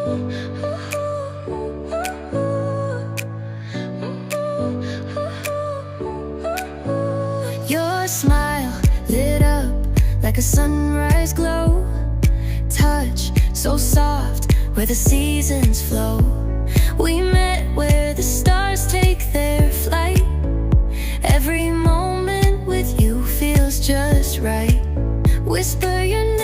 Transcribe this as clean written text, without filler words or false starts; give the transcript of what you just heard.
Your smile lit up like a sunrise glow. Touch so soft where the seasons flow. We met where the stars take their flight. Every moment with you feels just right. Whisper your name